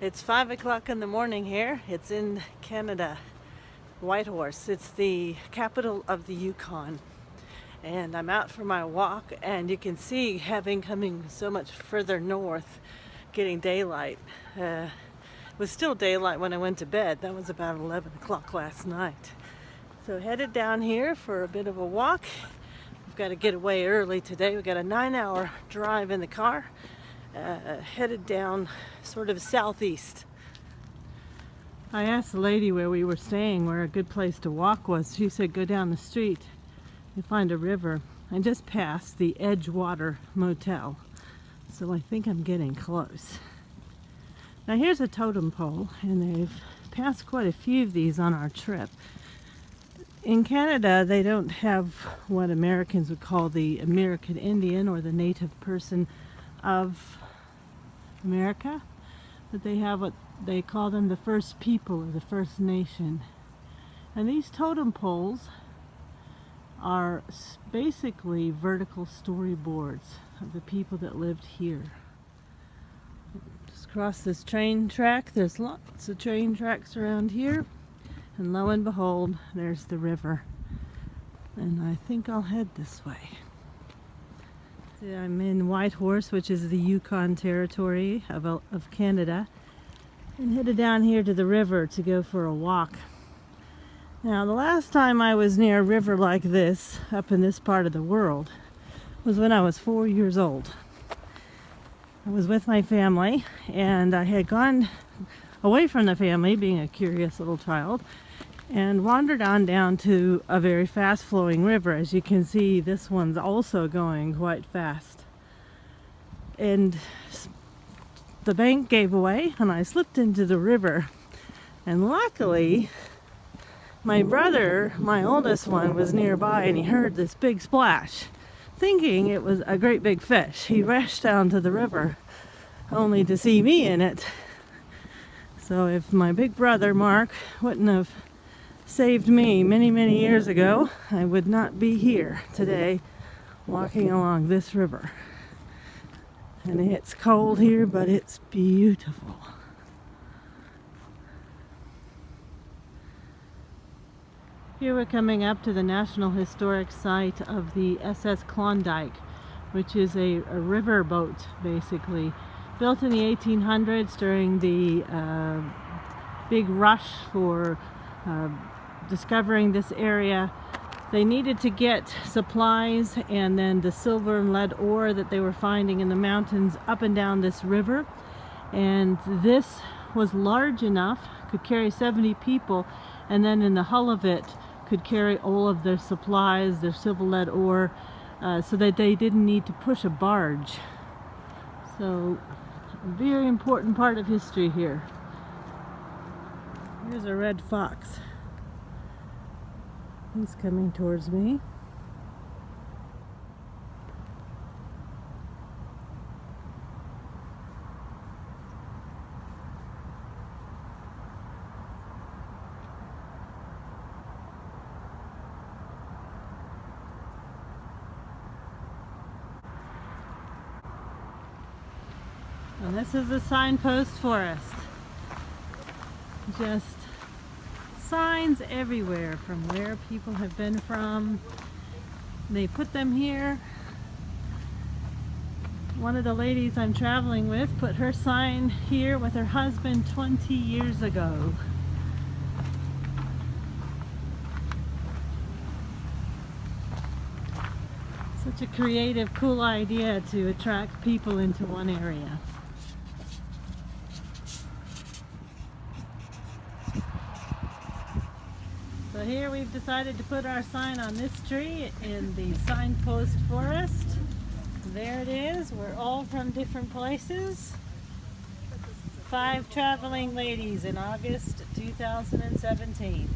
It's 5 o'clock in the morning here. It's in Canada, Whitehorse. It's the capital of the Yukon. And I'm out for my walk, and you can see, having coming so much further north, getting daylight. It was still daylight when I went to bed. That was about 11 o'clock last night. So headed down here for a bit of a walk. We've got to get away early today. We've got a 9-hour drive in the car. Headed down sort of southeast. I asked the lady where we were staying where a good place to walk was. She said go down the street, you'll find a river. I just passed the Edgewater Motel, so I think I'm getting close. Now here's a totem pole, and they've passed quite a few of these on our trip. In Canada, they don't have what Americans would call the American Indian or the native person of America, but they have what they call them the First People or the First Nation. And these totem poles are basically vertical storyboards of the people that lived here. Just across this train track, there's lots of train tracks around here, and lo and behold, there's the river. And I think I'll head this way. I'm in Whitehorse, which is the Yukon territory of Canada, and headed down here to the river to go for a walk. Now, the last time I was near a river like this, up in this part of the world, was when I was 4 years old. I was with my family, and I had gone away from the family, being a curious little child, and wandered on down to a very fast-flowing river. As you can see, this one's also going quite fast. And the bank gave away, and I slipped into the river. And luckily, my brother, my oldest one, was nearby, and he heard this big splash. Thinking it was a great big fish, he rushed down to the river, only to see me in it. So if my big brother, Mark, wouldn't have saved me many years ago, I would not be here today walking along this river. And it's cold here, but it's beautiful. Here we're coming up to the National Historic Site of the SS Klondike, which is a river boat, basically, built in the 1800s during the big rush for discovering this area. They needed to get supplies and then the silver and lead ore that they were finding in the mountains up and down this river. And this was large enough, could carry 70 people, and then in the hull of it could carry all of their supplies, their silver lead ore, so that they didn't need to push a barge. So, a very important part of history here. Here's a red fox. He's coming towards me. And this is the signpost forest. Just signs everywhere from where people have been from. They put them here. One of the ladies I'm traveling with put her sign here with her husband 20 years ago. Such a creative, cool idea to attract people into one area. So here we've decided to put our sign on this tree in the signpost forest. There it is. We're all from different places. 5 traveling ladies in August 2017.